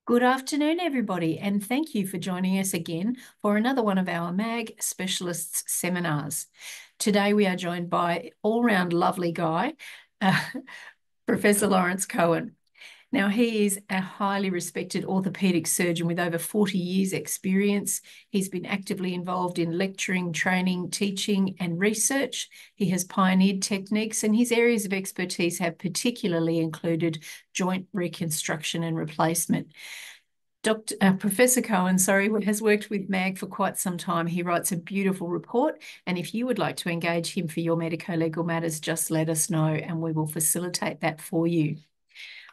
Good afternoon, everybody, and thank you for joining us again for another one of our MAG Specialists seminars. Today we are joined by all-round lovely guy, uh, Professor Lawrence Kohan. Now, he is a highly respected orthopaedic surgeon with over 40 years' experience. He's been actively involved in lecturing, training, teaching, and research. He has pioneered techniques, and his areas of expertise have particularly included joint reconstruction and replacement. Professor Kohan, has worked with MAG for quite some time. He writes a beautiful report, and if you would like to engage him for your medico-legal matters, just let us know and we will facilitate that for you.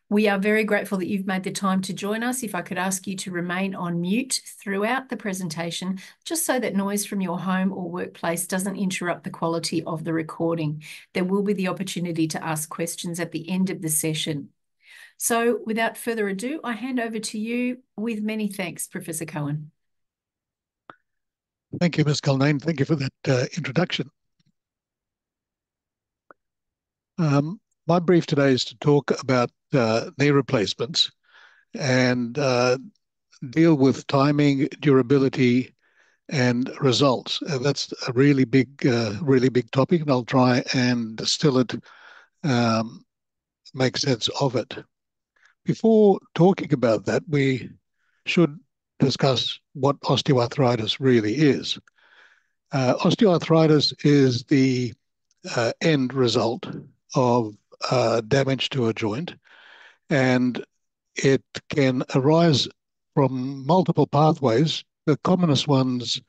We are very grateful that you've made the time to join us. If I could ask you to remain on mute throughout the presentation, just so that noise from your home or workplace doesn't interrupt the quality of the recording. There will be the opportunity to ask questions at the end of the session. So without further ado, I hand over to you with many thanks, Professor Kohan. Thank you, Ms. Culnane. Thank you for that introduction. My brief today is to talk about knee replacements and deal with timing, durability, and results. That's a really big topic, and I'll try and distill it, make sense of it. Before talking about that, we should discuss what osteoarthritis really is. Osteoarthritis is the end result of damage to a joint, and it can arise from multiple pathways. The commonest ones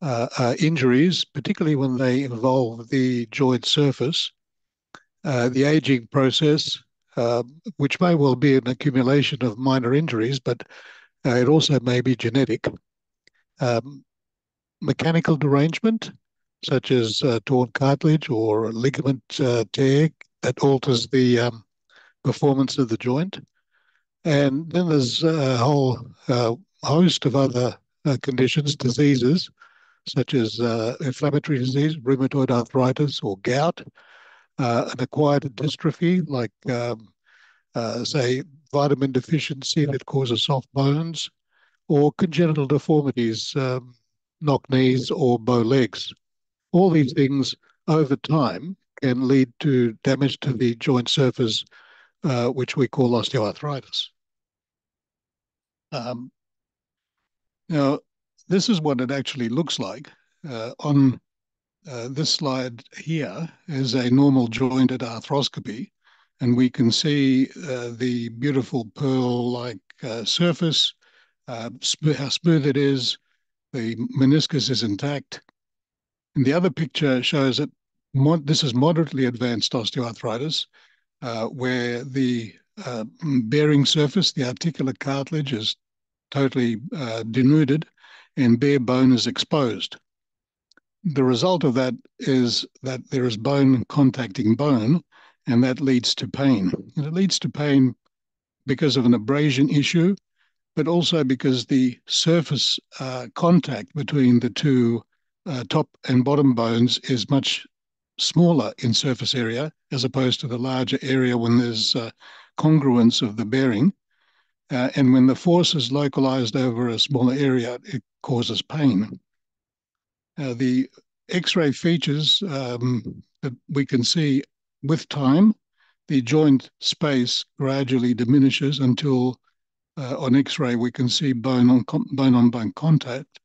are injuries, particularly when they involve the joint surface, the aging process, which may well be an accumulation of minor injuries, but it also may be genetic. Mechanical derangement, such as torn cartilage or ligament tear that alters the performance of the joint. And then there's a whole host of other conditions, diseases, such as inflammatory disease, rheumatoid arthritis or gout, an acquired dystrophy like, say, vitamin deficiency that causes soft bones, or congenital deformities, knock knees or bow legs. All these things over time can lead to damage to the joint surface, which we call osteoarthritis. Now, this is what it actually looks like. On this slide here is a normal jointed arthroscopy, and we can see the beautiful pearl-like surface, how smooth it is. The meniscus is intact. And the other picture shows that this is moderately advanced osteoarthritis, where the bearing surface, the articular cartilage, is totally denuded and bare bone is exposed. The result of that is that there is bone contacting bone, and that leads to pain. And it leads to pain because of an abrasion issue, but also because the surface contact between the two top and bottom bones is much smaller in surface area as opposed to the larger area when there's congruence of the bearing. And when the force is localized over a smaller area, it causes pain. The X-ray features that we can see with time, the joint space gradually diminishes until on X-ray we can see bone-on-bone contact,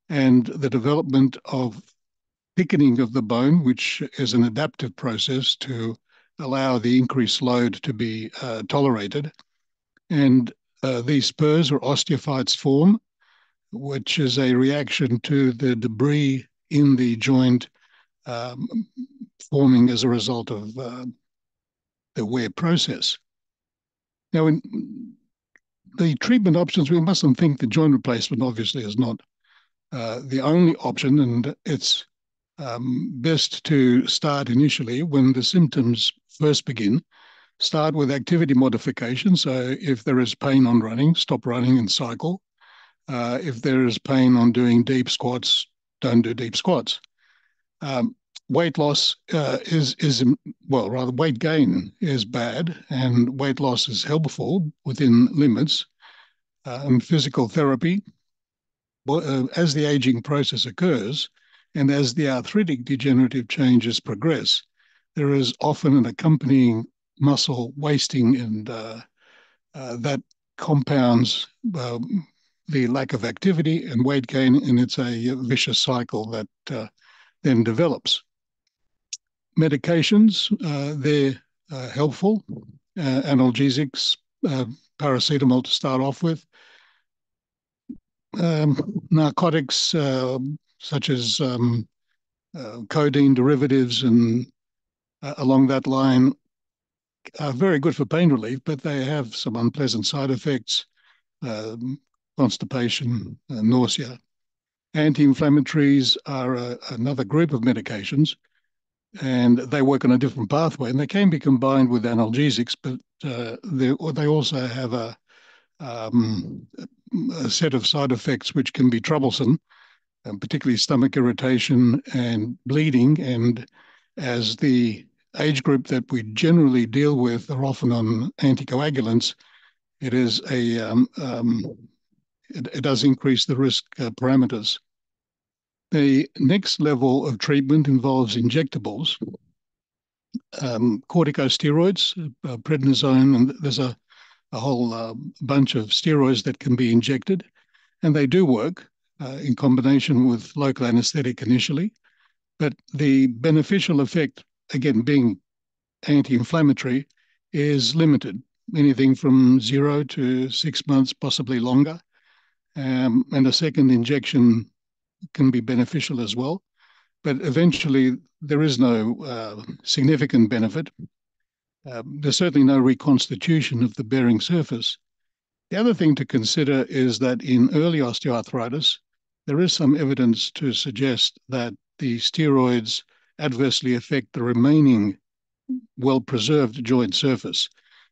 and the development of thickening of the bone, which is an adaptive process to allow the increased load to be tolerated. And these spurs or osteophytes form, which is a reaction to the debris in the joint forming as a result of the wear process. Now, in the treatment options, we mustn't think the joint replacement obviously is not the only option, and it's best to start initially when the symptoms first begin. Start with activity modification. So if there is pain on running, stop running and cycle. If there is pain on doing deep squats, don't do deep squats. Weight loss weight gain is bad, and weight loss is helpful within limits. and physical therapy. As the aging process occurs and as the arthritic degenerative changes progress, there is often an accompanying muscle wasting, and that compounds the lack of activity and weight gain, and it's a vicious cycle that then develops. Medications, they're helpful. Analgesics, paracetamol to start off with. Narcotics such as codeine derivatives and along that line are very good for pain relief, but they have some unpleasant side effects, constipation, nausea. Anti-inflammatories are another group of medications, and they work on a different pathway, and they can be combined with analgesics, but they also have a set of side effects which can be troublesome, particularly stomach irritation and bleeding. And as the age group that we generally deal with are often on anticoagulants, it does increase the risk parameters. The next level of treatment involves injectables, corticosteroids, prednisone, and there's a whole bunch of steroids that can be injected, and they do work in combination with local anesthetic initially. But the beneficial effect, again, being anti-inflammatory, is limited, anything from 0 to 6 months, possibly longer. And a second injection can be beneficial as well. But eventually, there is no significant benefit. There's certainly no reconstitution of the bearing surface. The other thing to consider is that in early osteoarthritis, there is some evidence to suggest that the steroids adversely affect the remaining well-preserved joint surface.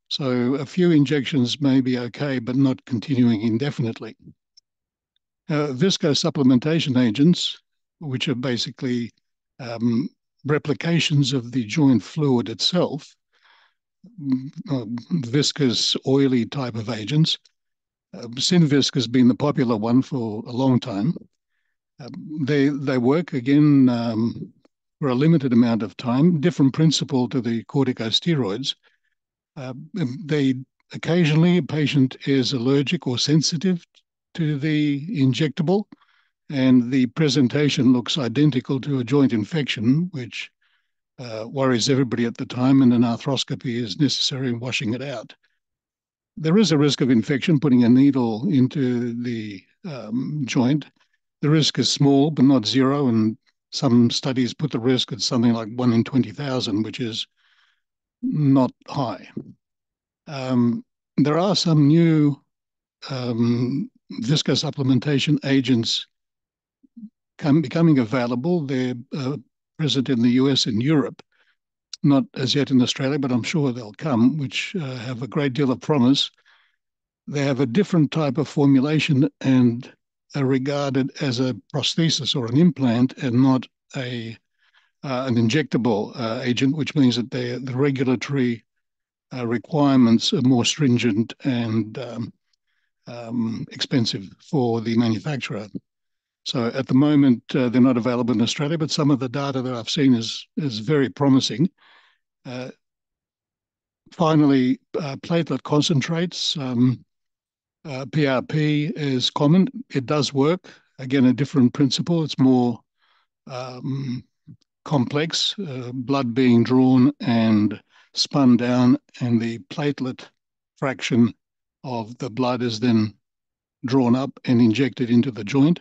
So a few injections may be okay, but not continuing indefinitely. Viscosupplementation agents, which are basically replications of the joint fluid itself, viscous, oily type of agents. Synvisc has been the popular one for a long time. They work, again, for a limited amount of time, different principle to the corticosteroids. Occasionally, a patient is allergic or sensitive to the injectable, and the presentation looks identical to a joint infection, which worries everybody at the time, and an arthroscopy is necessary in washing it out. There is a risk of infection putting a needle into the joint. The risk is small, but not zero, and some studies put the risk at something like 1 in 20,000, which is not high. There are some new viscosupplementation agents becoming available. They're present in the US and Europe, not as yet in Australia, but I'm sure they'll come, which have a great deal of promise. They have a different type of formulation and are regarded as a prosthesis or an implant and not an injectable agent, which means that the regulatory requirements are more stringent and expensive for the manufacturer. So at the moment, they're not available in Australia, but some of the data that I've seen is very promising. Finally, platelet concentrates. PRP is common. It does work. Again, a different principle. It's more complex, blood being drawn and spun down, and the platelet fraction of the blood is then drawn up and injected into the joint.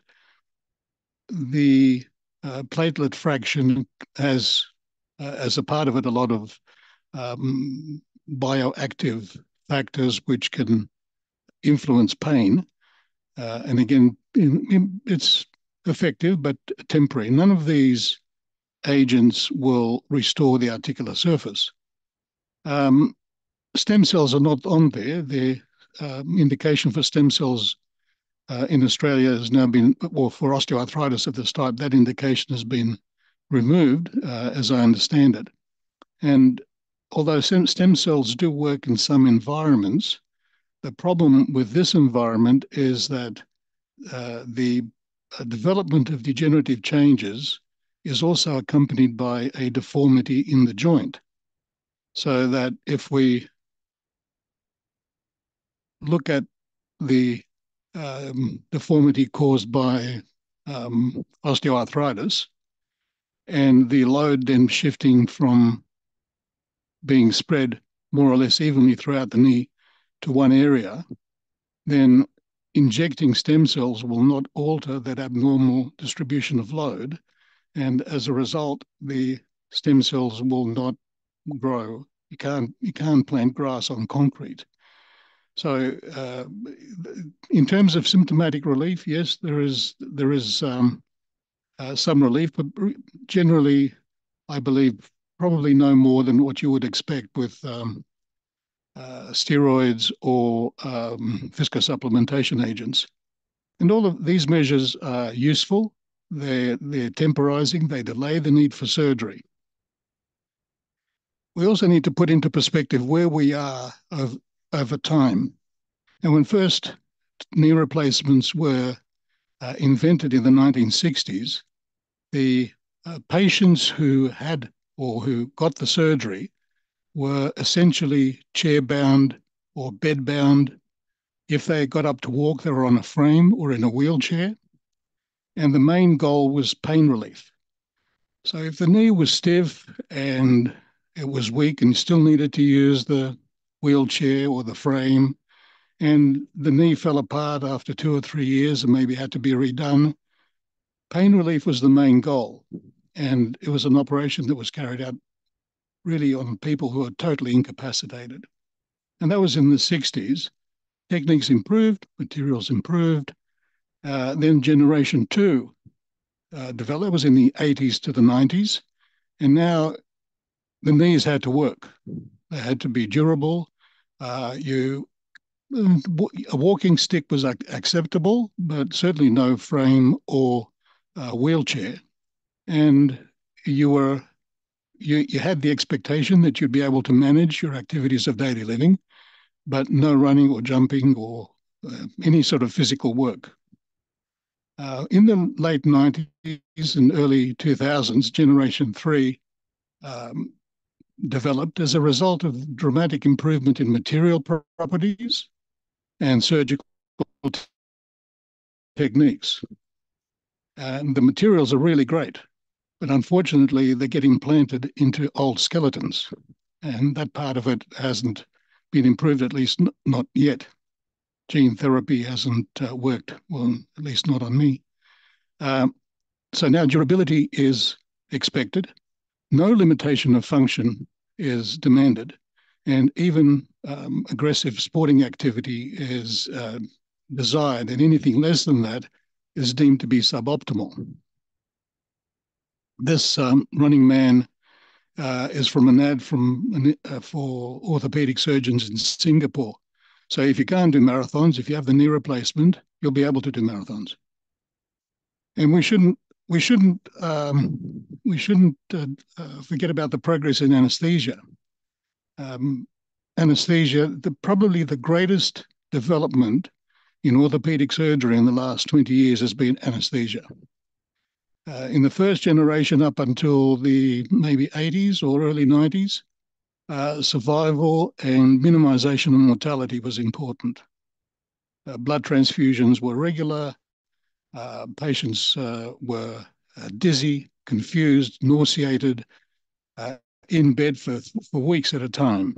The platelet fraction has, as a part of it, a lot of bioactive factors which can influence pain. And again, it's effective, but temporary. None of these agents will restore the articular surface. Stem cells are not on there. The indication for stem cells in Australia has now been, or for osteoarthritis of this type, that indication has been removed, as I understand it. And although stem cells do work in some environments, the problem with this environment is that the development of degenerative changes is also accompanied by a deformity in the joint. So that if we look at the deformity caused by osteoarthritis and the load then shifting from being spread more or less evenly throughout the knee to one area, then injecting stem cells will not alter that abnormal distribution of load. And as a result, the stem cells will not grow. You can't plant grass on concrete. So in terms of symptomatic relief, yes, there is some relief, but generally, I believe probably no more than what you would expect with steroids or viscosupplementation agents. And all of these measures are useful. They're temporizing. They delay the need for surgery. We also need to put into perspective where we are over time. And when first knee replacements were invented in the 1960s, the patients who had or who got the surgery were essentially chair-bound or bed-bound. If they got up to walk, they were on a frame or in a wheelchair. And the main goal was pain relief. So if the knee was stiff and it was weak and you still needed to use the wheelchair or the frame, and the knee fell apart after 2 or 3 years and maybe had to be redone, pain relief was the main goal. And it was an operation that was carried out really on people who are totally incapacitated. And that was in the 60s. Techniques improved, materials improved. Then generation 2 developed. It was in the 80s to the 90s. And now the knees had to work. They had to be durable. A walking stick was acceptable, but certainly no frame or wheelchair. And you had the expectation that you'd be able to manage your activities of daily living, but no running or jumping or any sort of physical work. In the late 90s and early 2000s, Generation 3 developed as a result of dramatic improvement in material properties and surgical techniques. And the materials are really great, but unfortunately, they get implanted into old skeletons, and that part of it hasn't been improved, at least not yet. Gene therapy hasn't worked, well, at least not on me. So now durability is expected. No limitation of function is demanded, and even aggressive sporting activity is desired, and anything less than that is deemed to be suboptimal. This running man is from an ad for orthopaedic surgeons in Singapore. So if you can't do marathons, if you have the knee replacement, you'll be able to do marathons. And we shouldn't forget about the progress in anesthesia. Anesthesia, probably the greatest development in orthopedic surgery in the last 20 years has been anesthesia. In the first generation up until the maybe 80s or early 90s, survival and minimization of mortality was important. Blood transfusions were regular. Patients were dizzy, confused, nauseated, in bed for weeks at a time.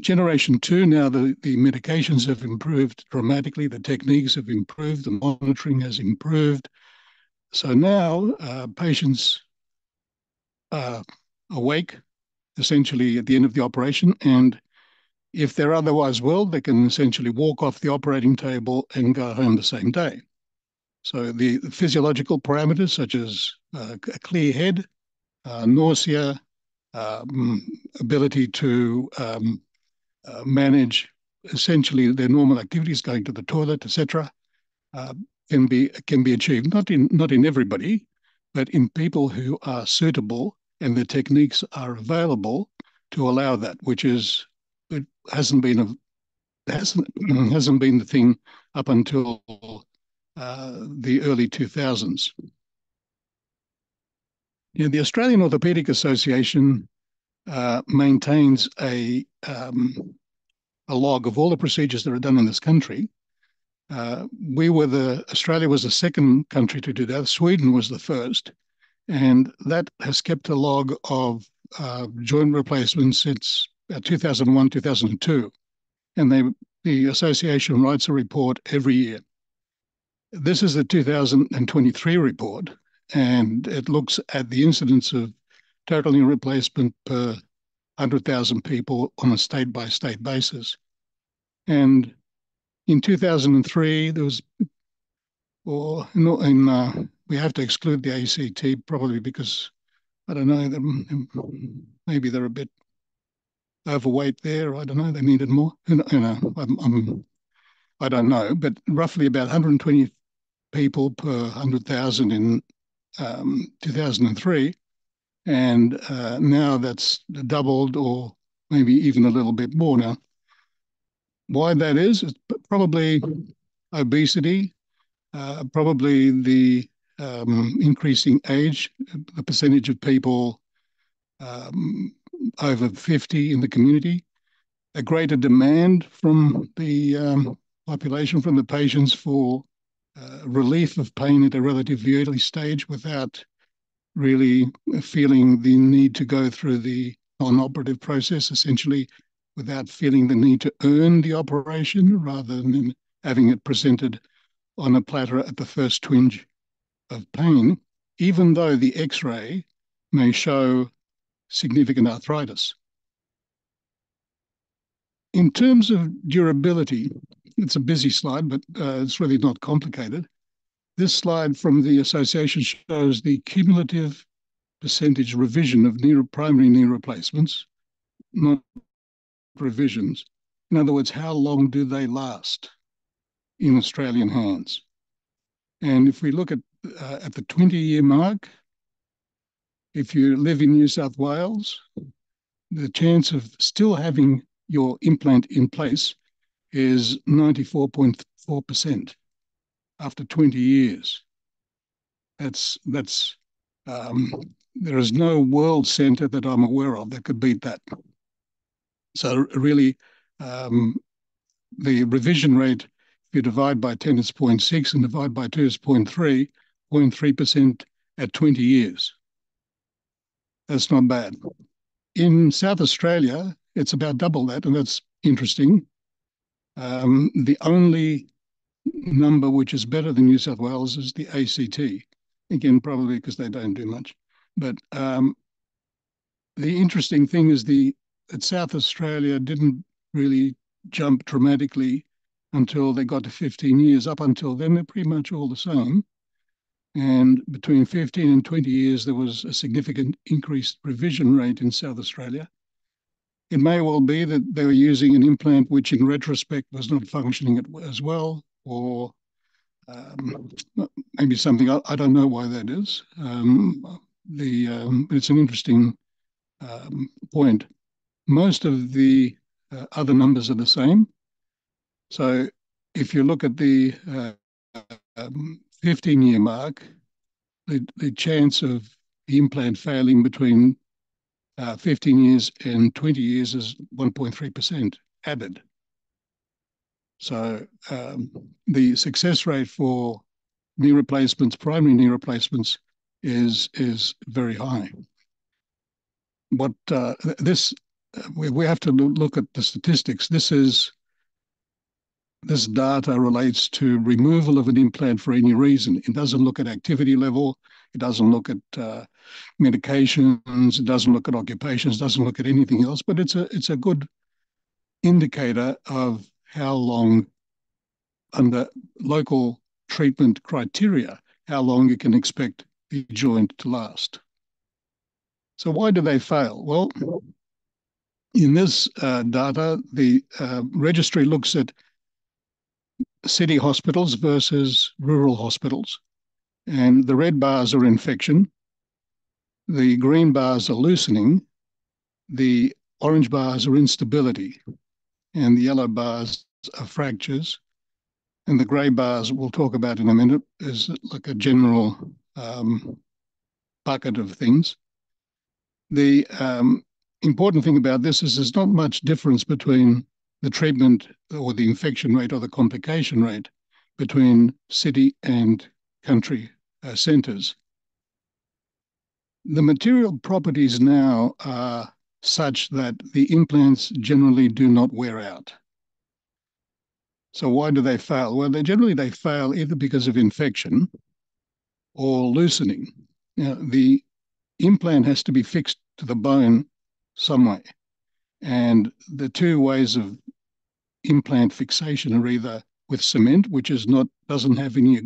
Generation 2, now the medications have improved dramatically, the techniques have improved, the monitoring has improved. So now patients are awake, essentially at the end of the operation, and if they're otherwise well, they can essentially walk off the operating table and go home the same day. So the physiological parameters such as a clear head, nausea, ability to manage essentially their normal activities, going to the toilet, etc., can be achieved. Not in everybody, but in people who are suitable and the techniques are available to allow that, which is it hasn't been hasn't been the thing up until the early 2000s. Yeah, the Australian Orthopaedic Association maintains a log of all the procedures that are done in this country. Australia was the second country to do that. Sweden was the first, and that has kept a log of joint replacements since 2001, 2002, and the association writes a report every year. This is the 2023 report, and it looks at the incidence of total knee replacement per 100,000 people on a state-by-state basis. And in 2003, there was, we have to exclude the ACT probably because, I don't know, maybe they're a bit overweight there. I don't know, they needed more. I don't know, but roughly about 120 people per 100,000 in 2003. And now that's doubled or maybe even a little bit more now. Why that is probably obesity, probably the increasing age, the percentage of people over 50 in the community, a greater demand from the population, from the patients for relief of pain at a relatively early stage without really feeling the need to go through the non-operative process, essentially without feeling the need to earn the operation rather than having it presented on a platter at the first twinge of pain, even though the X-ray may show significant arthritis. In terms of durability, it's a busy slide, but it's really not complicated. This slide from the association shows the cumulative percentage revision of primary knee replacements, not revisions. In other words, how long do they last in Australian hands? And if we look at the 20-year mark, if you live in New South Wales, the chance of still having your implant in place is 94.4% after 20 years. There is no world centre that I'm aware of that could beat that. So really, the revision rate, if you divide by 10, it's 0.6, and divide by 2 is 0.3, 0.3% at 20 years. That's not bad. In South Australia, it's about double that, and that's interesting. The only number which is better than New South Wales is the ACT. Again, probably because they don't do much. But the interesting thing is that South Australia didn't really jump dramatically until they got to 15 years. Up until then, they're pretty much all the same. And between 15 and 20 years, there was a significant increased revision rate in South Australia. It may well be that they were using an implant which in retrospect was not functioning as well, or maybe something, I don't know why that is. It's an interesting point. Most of the other numbers are the same. So if you look at the 15-year mark, the chance of the implant failing between 15 years and 20 years is 1.3% added. So the success rate for knee replacements, primary knee replacements, is very high. What we have to look at the statistics. This data relates to removal of an implant for any reason. It doesn't look at activity level. It doesn't look at medications. It doesn't look at occupations. It doesn't look at anything else. But it's a good indicator of how long, under local treatment criteria, how long you can expect the joint to last. So why do they fail? Well, in this data, the registry looks at city hospitals versus rural hospitals. And the red bars are infection. The green bars are loosening. The orange bars are instability. And the yellow bars are fractures, and the grey bars we'll talk about in a minute is like a general bucket of things. The important thing about this is there's not much difference between the treatment or the infection rate or the complication rate between city and country centres. The material properties now are such that the implants generally do not wear out. So why do they fail? Well, they fail either because of infection or loosening. Now, the implant has to be fixed to the bone some way. And the two ways of implant fixation are either with cement, which doesn't have any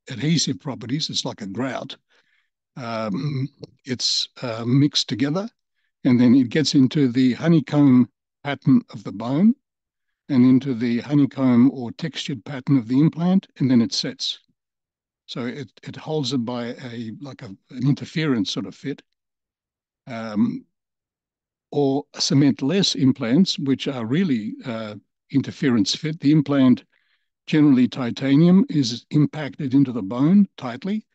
adhesive properties. It's like a grout. It's mixed together, and then it gets into the honeycomb pattern of the bone and into the honeycomb or textured pattern of the implant, and then it sets. So it holds it by an interference sort of fit. Or cementless implants, which are really interference fit. The implant, generally titanium, is impacted into the bone tightly.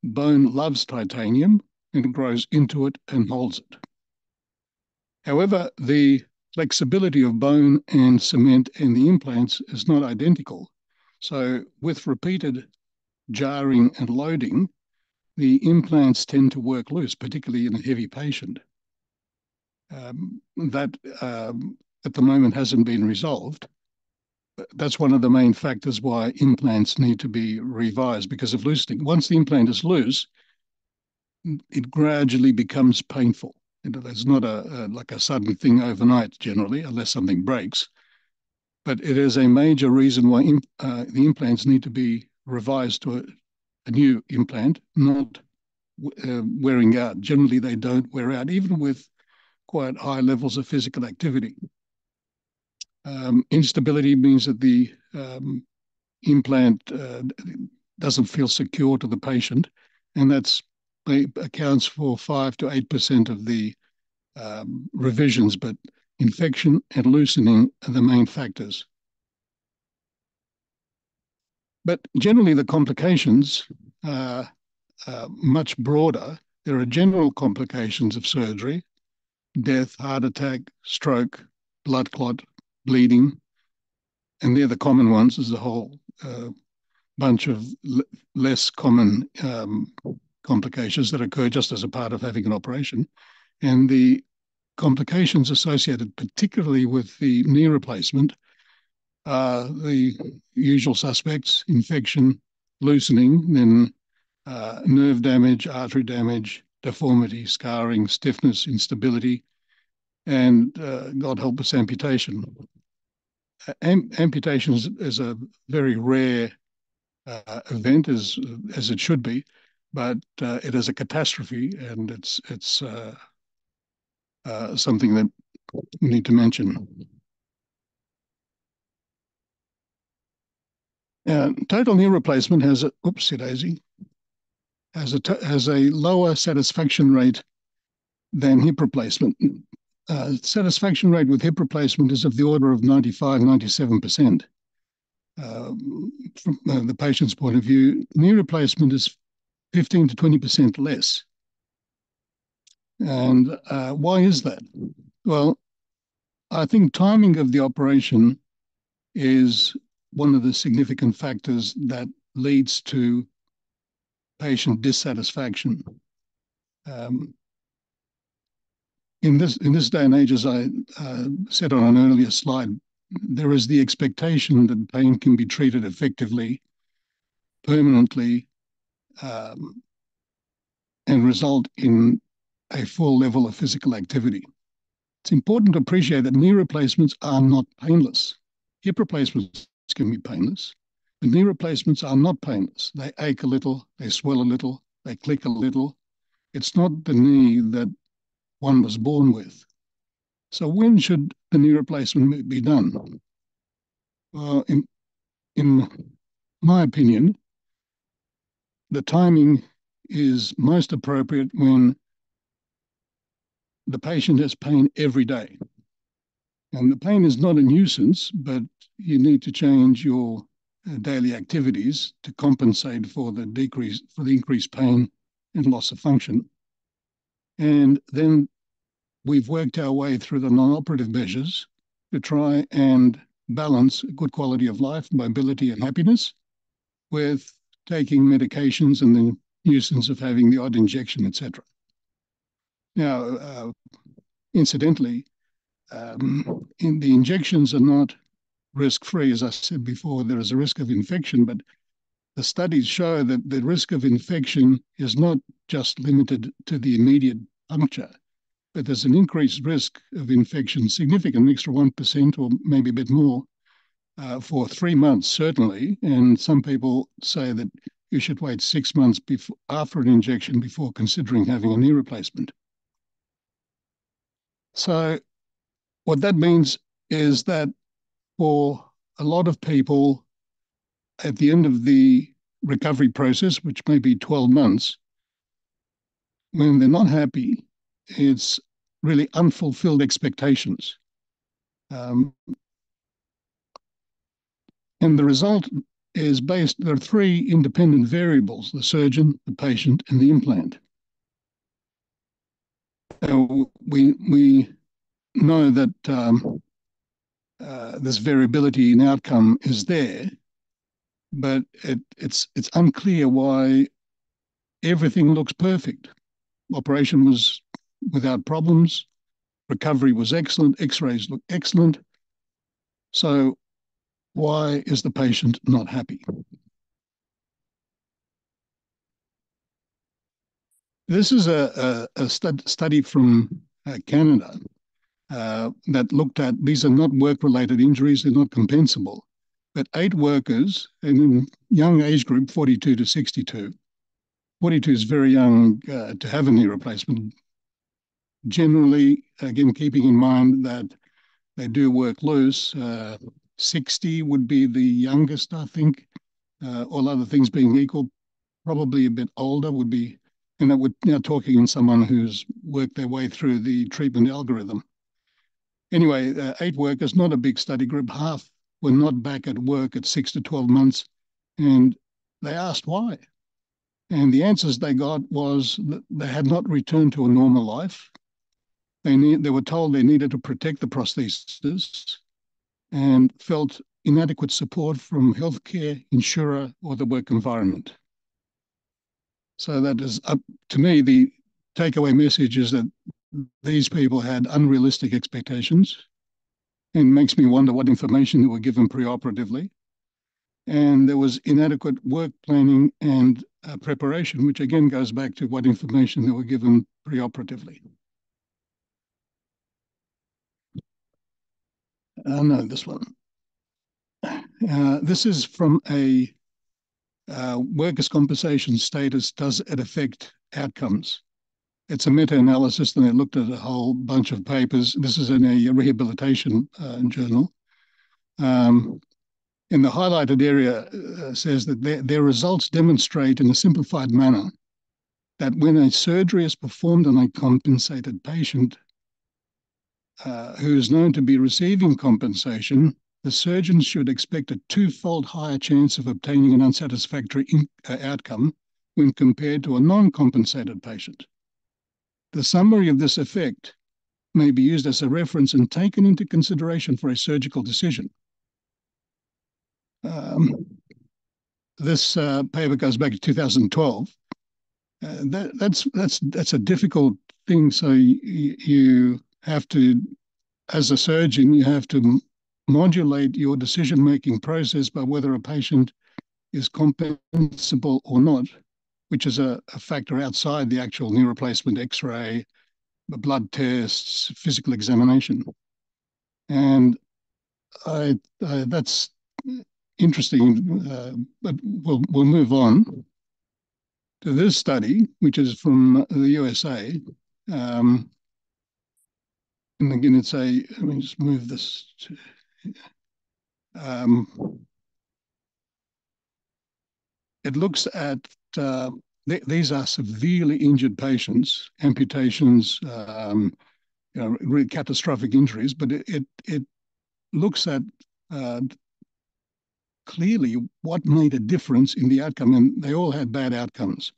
Bone loves titanium and it grows into it and holds it. However, the flexibility of bone and cement in the implants is not identical. So with repeated jarring and loading, the implants tend to work loose, particularly in a heavy patient. That at the moment hasn't been resolved. That's one of the main factors why implants need to be revised because of loosening. Once the implant is loose, it gradually becomes painful. There's not like a sudden thing overnight generally, unless something breaks. But it is a major reason why the implants need to be revised to a new implant, not wearing out. Generally, they don't wear out, even with quite high levels of physical activity. Instability means that the implant doesn't feel secure to the patient, and that accounts for 5 to 8% of the revisions, but infection and loosening are the main factors. But generally, the complications are much broader. There are general complications of surgery: death, heart attack, stroke, blood clot, bleeding, and they're the common ones. There's a whole bunch of less common complications that occur just as a part of having an operation. And the complications associated particularly with the knee replacement are the usual suspects: infection, loosening, then nerve damage, artery damage, deformity, scarring, stiffness, instability, and God help us, amputation. Amputation is a very rare event, as it should be, but it is a catastrophe, and it's something that we need to mention. Total knee replacement has a lower satisfaction rate than hip replacement. Satisfaction rate with hip replacement is of the order of 95, 97%. From the patient's point of view, knee replacement is 15 to 20% less. And why is that? Well, I think timing of the operation is one of the significant factors that leads to patient dissatisfaction. In this day and age, as I said on an earlier slide, there is the expectation that pain can be treated effectively, permanently, and result in a full level of physical activity. It's important to appreciate that knee replacements are not painless. Hip replacements can be painless, but knee replacements are not painless. They ache a little, they swell a little, they click a little. It's not the knee that one was born with. So when should the knee replacement be done? Well, in my opinion, the timing is most appropriate when the patient has pain every day. And the pain is not a nuisance, but you need to change your daily activities to compensate for the increased pain and loss of function. And then we've worked our way through the non-operative measures to try and balance good quality of life, mobility, and happiness with taking medications and the nuisance of having the odd injection, etc. Now, incidentally, the injections are not risk-free. As I said before, there is a risk of infection, but the studies show that the risk of infection is not just limited to the immediate puncture, but there's an increased risk of infection, significant, extra 1% or maybe a bit more, for 3 months, certainly. And some people say that you should wait 6 months after an injection before considering having a knee replacement. So what that means is that for a lot of people, at the end of the recovery process, which may be 12 months, when they're not happy, it's really unfulfilled expectations. And the result is there are three independent variables: the surgeon, the patient, and the implant. We know that this variability in outcome is there, but it's unclear why everything looks perfect. Operation was without problems, recovery was excellent, x-rays look excellent. So why is the patient not happy? This is a study from Canada that looked at, these are not work-related injuries, they're not compensable, but 8 workers in young age group, 42 to 62. 42 is very young to have a knee replacement. Generally, again, keeping in mind that they do work loose, 60 would be the youngest, I think. All other things being equal, probably a bit older would be, and that would now talking in someone who's worked their way through the treatment algorithm. Anyway, 8 workers, not a big study group. Half were not back at work at 6 to 12 months, and they asked why. And the answers they got was that they had not returned to a normal life. They were told they needed to protect the prosthesis and felt inadequate support from healthcare, insurer, or the work environment. So that is, to me, the takeaway message is that these people had unrealistic expectations, and makes me wonder what information they were given preoperatively. And there was inadequate work planning and preparation, which again goes back to what information they were given preoperatively. No, this one. This is from a workers' compensation status. Does it affect outcomes? It's a meta-analysis, and they looked at a whole bunch of papers. This is in a rehabilitation journal. And the highlighted area says that their results demonstrate in a simplified manner that when a surgery is performed on a compensated patient who is known to be receiving compensation, the surgeon should expect a 2-fold higher chance of obtaining an unsatisfactory outcome when compared to a non-compensated patient. The summary of this effect may be used as a reference and taken into consideration for a surgical decision. This paper goes back to 2012. That's a difficult thing. So you have to, as a surgeon, you have to modulate your decision-making process by whether a patient is compensable or not, which is a factor outside the actual knee replacement, X-ray, blood tests, physical examination. And that's interesting, but we'll move on to this study, which is from the USA. And again, let me just move this to, it looks at, these are severely injured patients, amputations, really catastrophic injuries, but it looks at clearly what made a difference in the outcome, and they all had bad outcomes.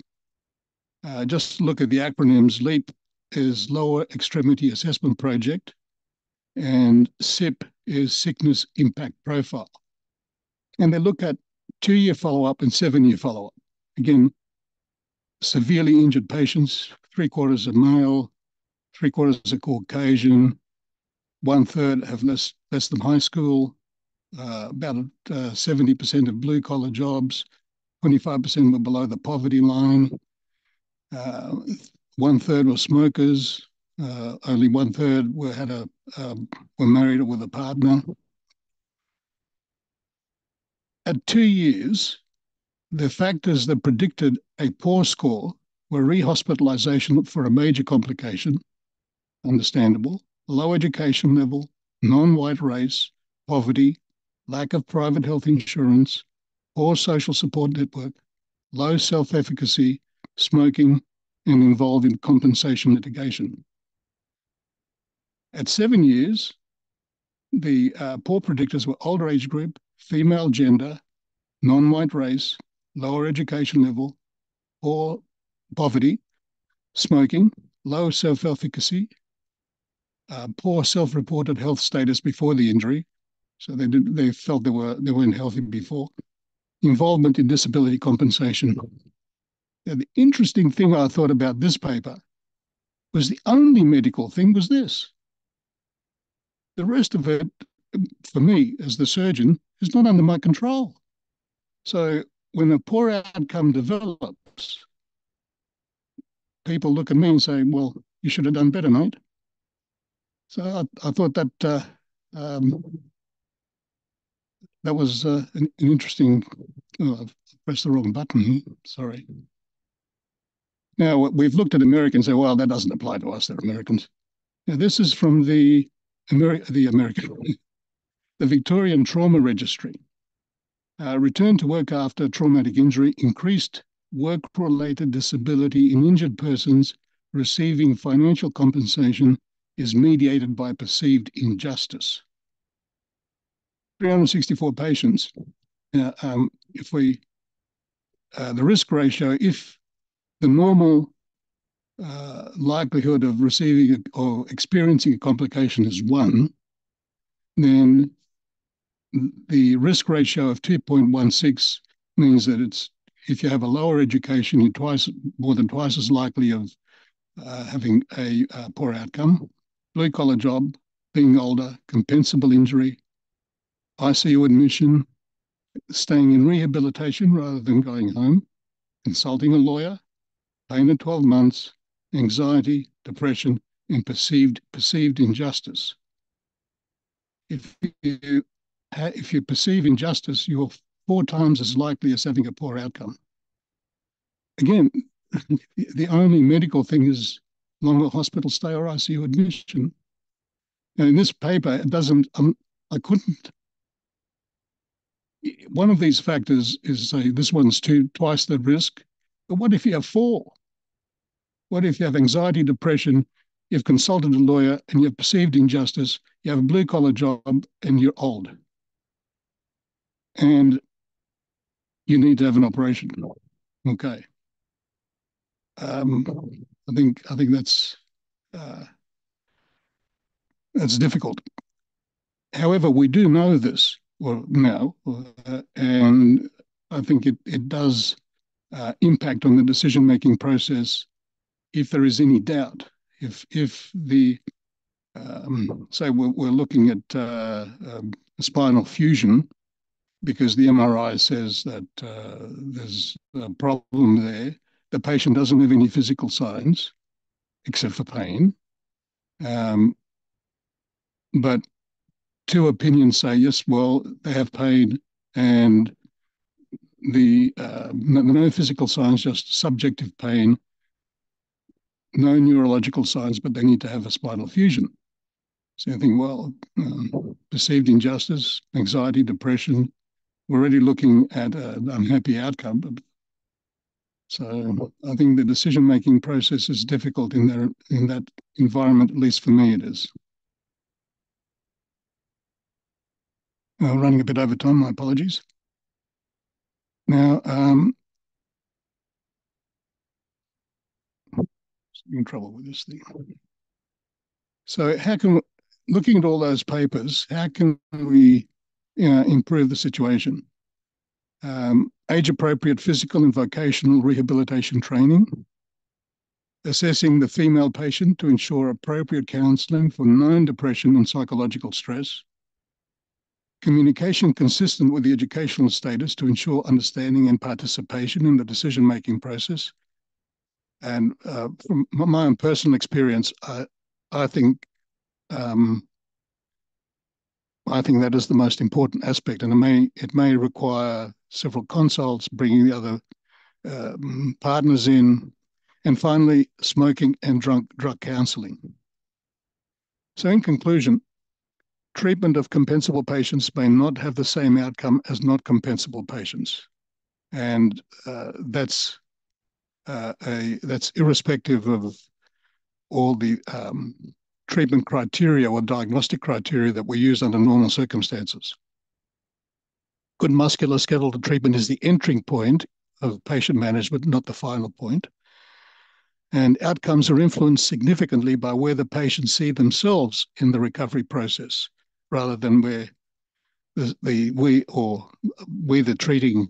Just look at the acronyms. LEAP is Lower Extremity Assessment Project, and SIP is Sickness Impact Profile. And they look at 2-year follow-up and 7-year follow-up. Again, severely injured patients, 3/4 are male, 3/4 are Caucasian, 1/3 have less than high school, about 70% of blue-collar jobs, 25% were below the poverty line, 1/3 were smokers, only 1/3 were married or with a partner. At 2 years, the factors that predicted a poor score were rehospitalization for a major complication, understandable, low education level, non-white race, poverty, lack of private health insurance, poor social support network, low self-efficacy, smoking, and involved in compensation litigation. At 7 years, the poor predictors were older age group, female gender, non-white race, lower education level, poor poverty, smoking, low self-efficacy, poor self-reported health status before the injury, so they felt they weren't healthy before, involvement in disability compensation. Now, the interesting thing I thought about this paper was the only medical thing was this. The rest of it, for me as the surgeon, is not under my control. So when a poor outcome develops, people look at me and say, well, you should have done better, mate. So I thought that that was an interesting, I've pressed the wrong button here, sorry. Now, we've looked at Americans and say, well, that doesn't apply to us, they're Americans. Now, this is from the Victorian Trauma Registry. Return to work after traumatic injury, increased work-related disability in injured persons receiving financial compensation is mediated by perceived injustice. 364 patients. If we, the risk ratio, if the normal likelihood of receiving or experiencing a complication is 1, then the risk ratio of 2.16 means that it's, if you have a lower education, you're more than twice as likely of having a poor outcome. Blue collar job, being older, compensable injury, ICU admission, staying in rehabilitation rather than going home, consulting a lawyer, pain at 12 months, anxiety, depression, and perceived injustice. If you perceive injustice, you're 4 times as likely as having a poor outcome. Again, the only medical thing is longer hospital stay or ICU admission. And in this paper, it doesn't, I couldn't, one of these factors is say this one's twice the risk, but what if you have 4? What if you have anxiety, depression, you've consulted a lawyer and you've perceived injustice, you have a blue collar job and you're old and you need to have an operation? Okay. I think that's difficult. However, we do know this now, and I think it does impact on the decision-making process if there is any doubt. If the say we're looking at spinal fusion because the MRI says that there's a problem there. The patient doesn't have any physical signs except for pain. But 2 opinions say, yes, well, they have pain and the no physical signs, just subjective pain, no neurological signs, but they need to have a spinal fusion. So I think, well, perceived injustice, anxiety, depression, we're already looking at an unhappy outcome. So I think the decision-making process is difficult in that environment, at least for me it is. Running a bit over time, my apologies. Now, in trouble with this thing. So looking at all those papers, how can we improve the situation? Age-appropriate physical and vocational rehabilitation training, assessing the female patient to ensure appropriate counselling for known depression and psychological stress, communication consistent with the educational status to ensure understanding and participation in the decision-making process. And from my own personal experience, I think that is the most important aspect, and it may require several consults, bringing the other partners in, and finally, smoking and drug counselling. So in conclusion, treatment of compensable patients may not have the same outcome as not compensable patients. And that's irrespective of all the treatment criteria or diagnostic criteria that we use under normal circumstances. Good musculoskeletal treatment is the entering point of patient management, not the final point. And outcomes are influenced significantly by where the patients see themselves in the recovery process, rather than where we, the treating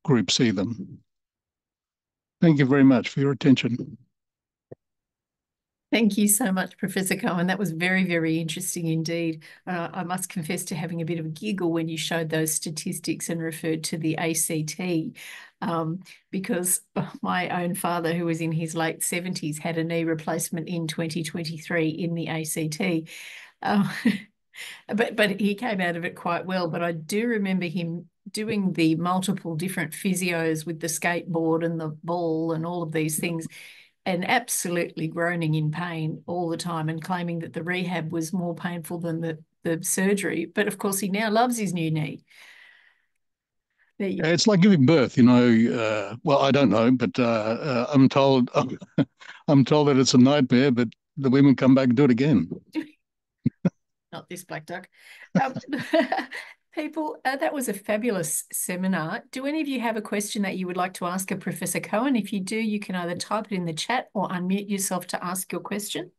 group, see them. Thank you very much for your attention. Thank you so much, Professor Kohan. That was very, very interesting indeed. I must confess to having a bit of a giggle when you showed those statistics and referred to the ACT, because my own father, who was in his late 70s, had a knee replacement in 2023 in the ACT. But he came out of it quite well. But I do remember him doing the multiple different physios with the skateboard and the ball and all of these things, and absolutely groaning in pain all the time and claiming that the rehab was more painful than the surgery. But of course, he now loves his new knee. It's like giving birth, well, I don't know, but I'm told I'm told that it's a nightmare, but the women come back and do it again. Not this black duck. People, that was a fabulous seminar. Do any of you have a question that you would like to ask of Professor Kohan? If you do, you can either type it in the chat or unmute yourself to ask your question.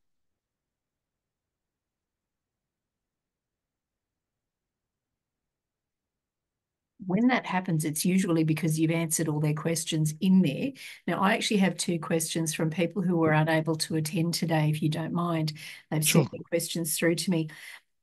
When that happens, it's usually because you've answered all their questions in there. Now, I actually have two questions from people who were unable to attend today, if you don't mind. They've sent their questions through to me.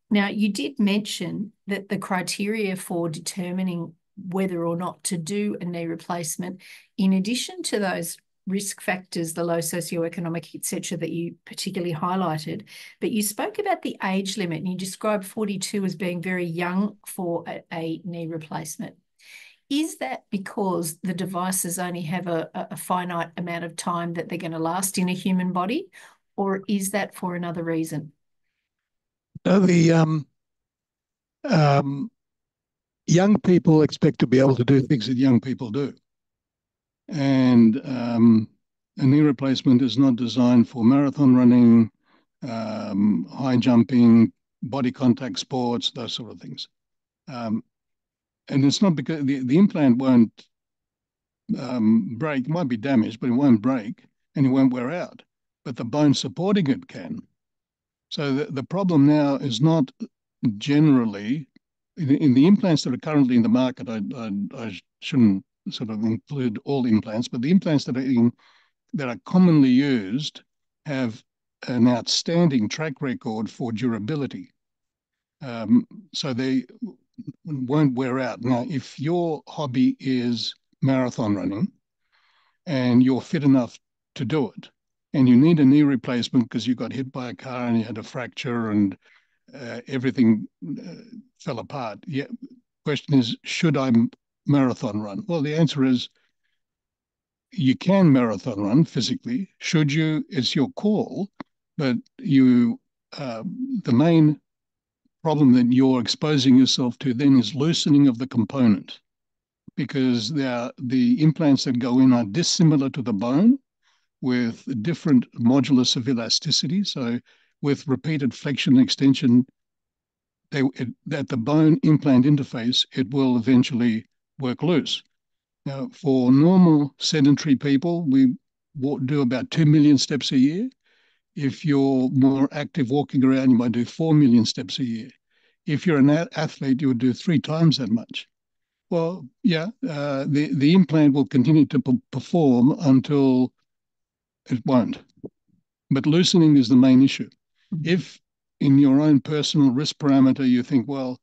Now, you did mention that the criteria for determining whether or not to do a knee replacement, in addition to those risk factors, the low socioeconomic, et cetera, that you particularly highlighted, but you spoke about the age limit and you described 42 as being very young for a knee replacement. Is that because the devices only have a finite amount of time that they're going to last in a human body, or is that for another reason? The young people expect to be able to do things that young people do. And a knee replacement is not designed for marathon running, high jumping, body contact sports, those sort of things. And it's not because the implant won't break. It might be damaged, but it won't break and it won't wear out. But the bone supporting it can. So the problem now is not generally in the implants that are currently in the market. I shouldn't sort of include all implants, but the implants that are commonly used have an outstanding track record for durability. So they won't wear out. Now, if your hobby is marathon running and you're fit enough to do it, and you need a knee replacement because you got hit by a car and you had a fracture and everything fell apart. Yeah. Question is, should I marathon run? Well, the answer is you can marathon run physically. Should you? It's your call. But the main problem that you're exposing yourself to then is loosening of the component. because the implants that go in are dissimilar to the bone with different modulus of elasticity. So with repeated flexion and extension, at the bone implant interface, it will eventually work loose. Now, for normal sedentary people, we do about 2 million steps a year. If you're more active walking around, you might do 4 million steps a year. If you're an athlete, you would do 3 times that much. Well, yeah, the implant will continue to perform until it won't. But loosening is the main issue. If in your own personal risk parameter you think, well,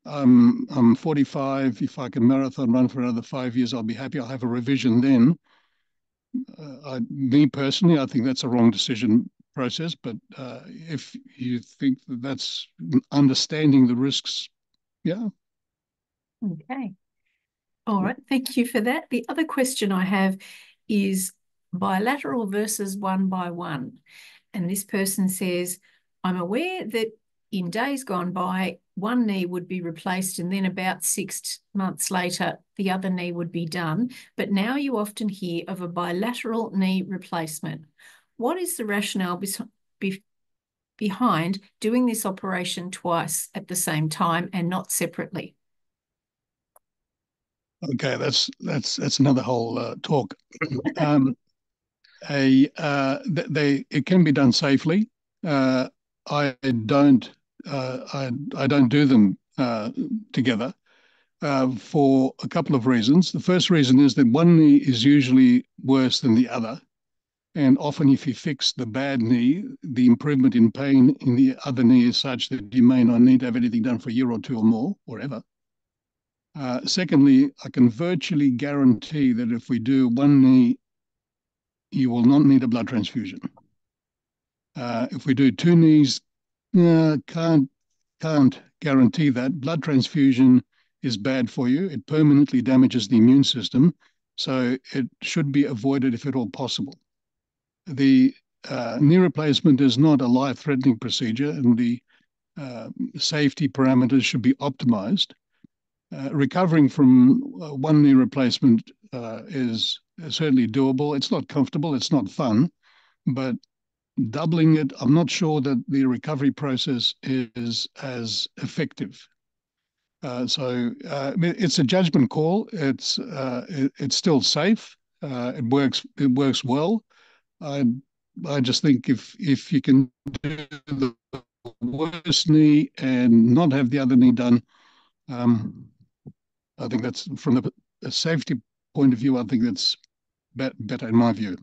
I'm 45, if I can marathon run for another 5 years, I'll be happy, I'll have a revision then. Me personally, I think that's a wrong decision process. But if you think that that's understanding the risks, yeah. Okay. All right. Thank you for that. The other question I have is bilateral versus one by one. And this person says, I'm aware that in days gone by, one knee would be replaced and then about 6 months later, the other knee would be done. But now you often hear of a bilateral knee replacement. What is the rationale behind doing this operation twice at the same time and not separately? Okay, that's another whole talk. It can be done safely. I don't I don't do them together for a couple of reasons. The first reason is that one knee is usually worse than the other, and often if you fix the bad knee, the improvement in pain in the other knee is such that you may not need to have anything done for a year or two or more, or ever. Secondly, I can virtually guarantee that if we do one knee, you will not need a blood transfusion. If we do two knees, can't guarantee that. Blood transfusion is bad for you. It permanently damages the immune system, so it should be avoided if at all possible. The knee replacement is not a life-threatening procedure, and the safety parameters should be optimized. Recovering from one knee replacement is certainly doable. It's not comfortable, it's not fun, but doubling it, I'm not sure that the recovery process is as effective. It's a judgment call. It's still safe. It works well. I just think if you can do the worst knee and not have the other knee done, I think that's from a safety point of view. I think that's better in my view.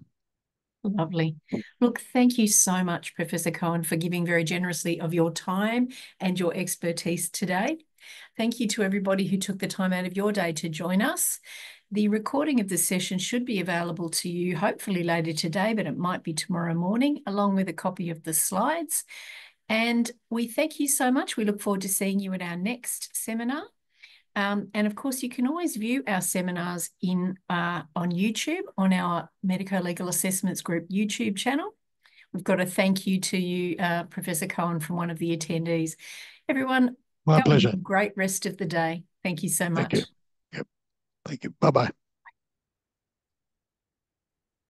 Lovely. Look, thank you so much, Professor Kohan, for giving very generously of your time and your expertise today. Thank you to everybody who took the time out of your day to join us. The recording of the session should be available to you hopefully later today, but it might be tomorrow morning, along with a copy of the slides. And we thank you so much. We look forward to seeing you at our next seminar. And of course, you can always view our seminars on YouTube, on our Medico-Legal Assessments Group YouTube channel. We've got a thank you to you, Professor Kohan, from one of the attendees. Everyone, My pleasure. Have a great rest of the day. Thank you so much. Thank you. Yep. Thank you. Bye-bye.